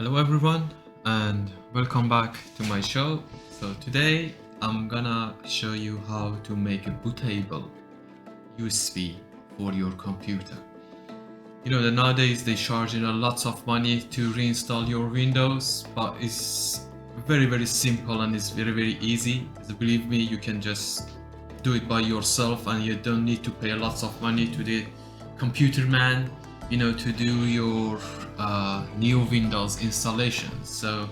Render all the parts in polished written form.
Hello everyone and welcome back to my show. So today I'm gonna show you how to make a bootable USB for your computer. You know that nowadays they charge you lots of money to reinstall your Windows, but it's very simple and it's very easy. So believe me, you can just do it by yourself and you don't need to pay lots of money to the computer man, you know, to do your new Windows installation. So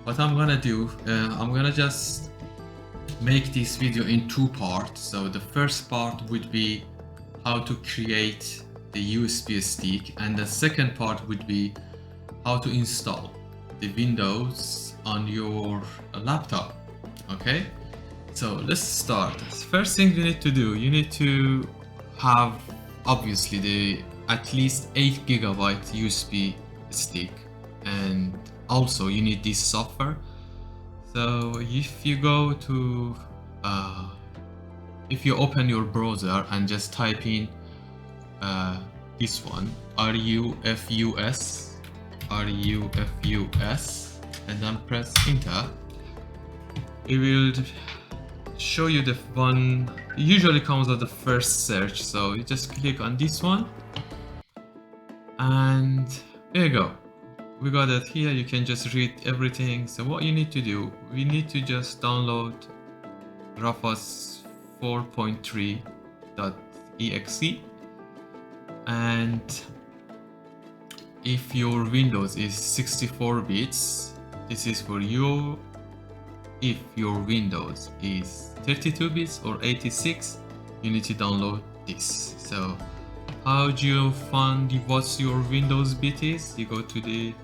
what I'm gonna do, I'm gonna just make this video in two parts. So the first part would be how to create the USB stick, and the second part would be how to install the Windows on your laptop. Okay, so let's start. First thing you need to do, you need to have obviously the at least 8 GB USB stick, and also you need this software. So if you go to if you open your browser and just type in this one, RUFUS, and then press enter, it will show you the one usually comes at the first search. So you just click on this one and there you go, we got it here. You can just read everything. So what you need to do, we need to just download Rufus 4.3.exe, and if your Windows is 64 bits, this is for you. If your Windows is 32 bits or 86, you need to download this. So how do you find what your Windows bit is? You go to the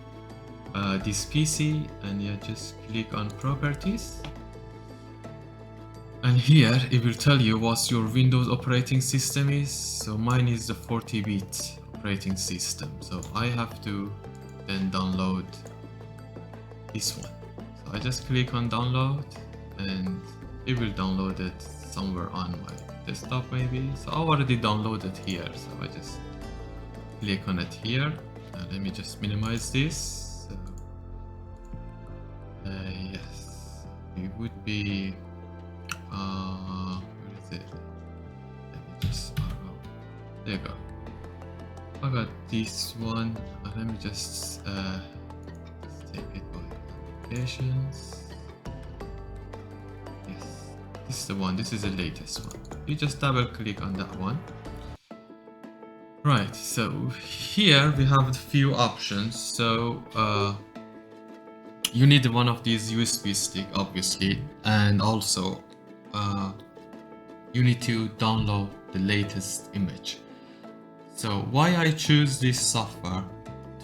this PC and you just click on properties, and here it will tell you what your Windows operating system is. So mine is the 40-bit operating system, so I have to then download this one. So I just click on download and it will download it somewhere on my desktop maybe. So I already downloaded here, so I just click on it here. Let me just minimize this. So, yes, it would be where is it? Let me just there you go. I got this one. Let me just take it by applications. Yes, this is the one. This is the latest one. You just double click on that one. Right, so here we have a few options. So you need one of these USB stick obviously, and also you need to download the latest image. So why I choose this software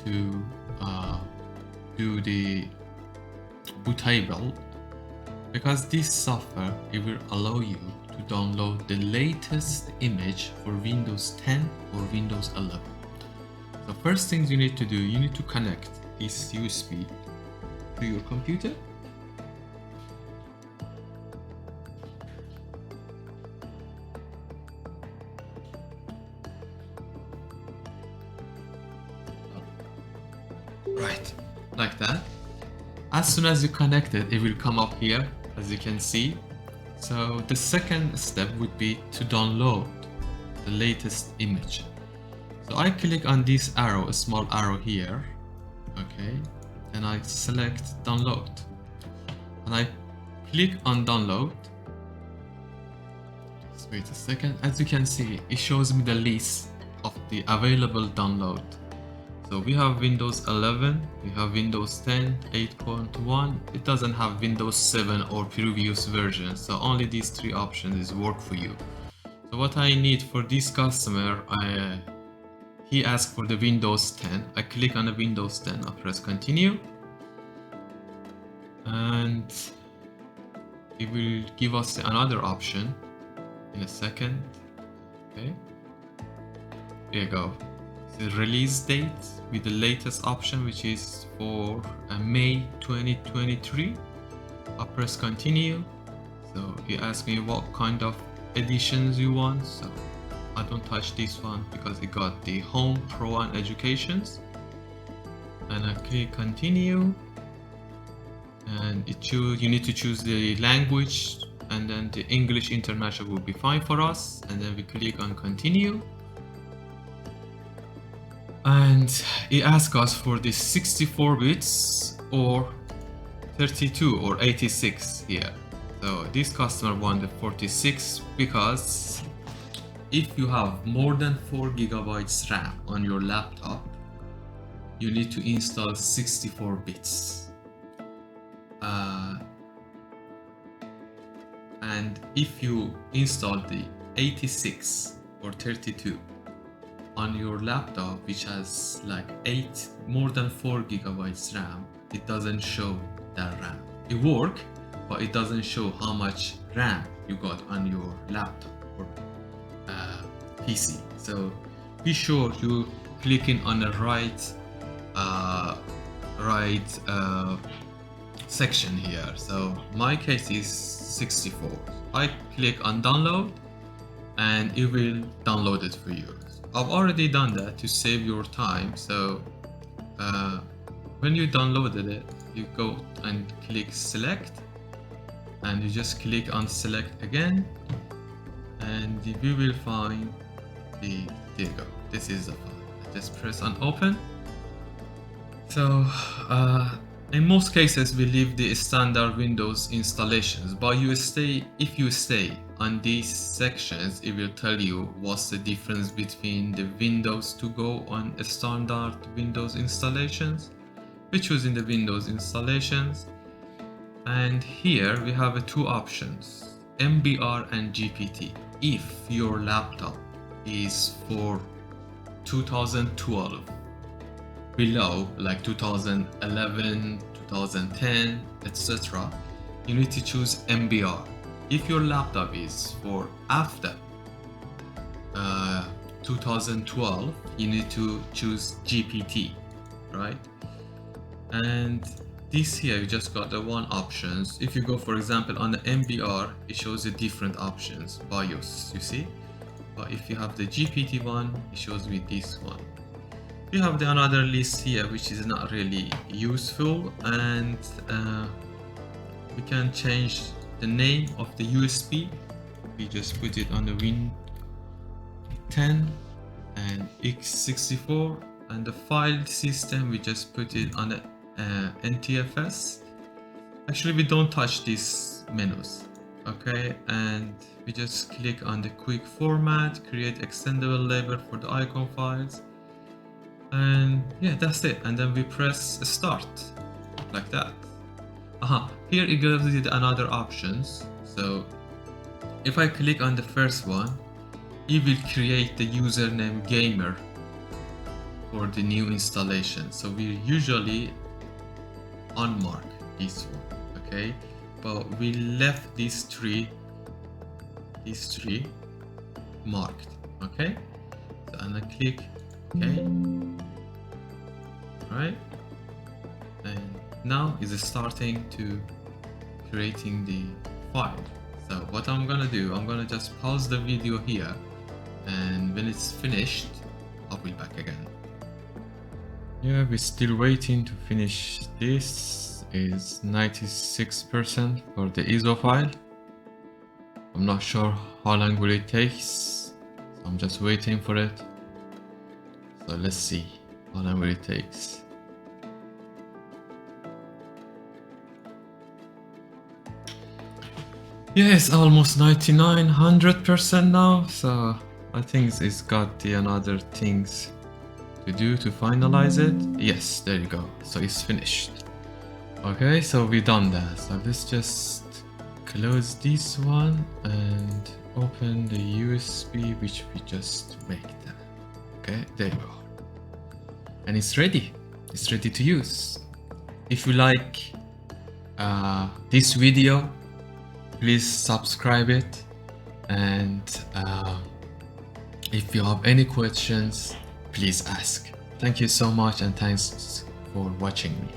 to do the bootable, because this software, it will allow you to download the latest image for Windows 10 or Windows 11. So first things you need to do, you need to connect this USB to your computer. Right, like that. As soon as you connect it, it will come up here, as you can see. So the second step would be to download the latest image. So I click on this arrow, a small arrow here, okay, and I select download, and I click on download. Just wait a second. As you can see, it shows me the list of the available download. So we have Windows 11, we have Windows 10, 8.1. It doesn't have Windows 7 or previous versions, so only these three options work for you. So what I need for this customer, he asked for the Windows 10. I click on the Windows 10, I press continue, and it will give us another option in a second. Okay, there you go. The release date with the latest option, which is for May 2023. I press continue. So it asks me what kind of editions you want. So I don't touch this one because it got the Home, Pro and Educations. and I click continue, and you need to choose the language, and then the English International will be fine for us, and then we click on continue, and it asks us for the 64 bits or 32 or 86 here. So this customer wanted 46 because if you have more than 4 gigabytes RAM on your laptop, you need to install 64 bits. And if you install the 86 or 32 on your laptop, which has like more than 4 gigabytes RAM, it doesn't show that RAM. It works, but it doesn't show how much RAM you got on your laptop or PC. So be sure you clicking on the right section here. So my case is 64. I click on download and it will download it for you. I've already done that to save your time. So when you downloaded it, you go and click select, and you just click on select again, and we will find there you go, this is the file. Just press on open. So in most cases we leave the standard Windows installations, but if you stay on these sections, it will tell you what's the difference between the Windows to go on standard Windows installations. We're choosing the Windows installations, and here we have two options, MBR and GPT. If your laptop is for 2012 below, like 2011, 2010, etc., you need to choose MBR. If your laptop is for after 2012, you need to choose GPT, right? And this here, you just got the one options. If you go, for example, on the MBR, it shows the different options, BIOS, you see? But if you have the GPT one, it shows me this one. You have the another list here, which is not really useful, and we can change the name of the USB. We just put it on the Win 10 and x64, and the file system, we just put it on the NTFS. Actually, we don't touch these menus, okay? And we just click on the quick format, create extendable label for the icon files, and yeah, that's it. And then we press start like that. Here it gives you another options. So if I click on the first one, it will create the username gamer for the new installation. So we usually unmark this one, okay? But we left these three marked, okay? So, and I click OK, right? And now it's starting to creating the file. So what I'm gonna do, I'm gonna just pause the video here, and when it's finished, I'll be back again. Yeah, we're still waiting to finish. This is 96% for the ISO file. I'm not sure how long will it take, so I'm just waiting for it. So let's see how long will it take. Yeah, it's almost 99-100% now, so I think it's got the another things to do to finalize it. Yes, there you go. So it's finished. Okay, so we done that. So let's just close this one and open the USB which we just made. Okay, there you go. And it's ready. It's ready to use. If you like this video, please subscribe it, and if you have any questions, please ask. Thank you so much, and thanks for watching me.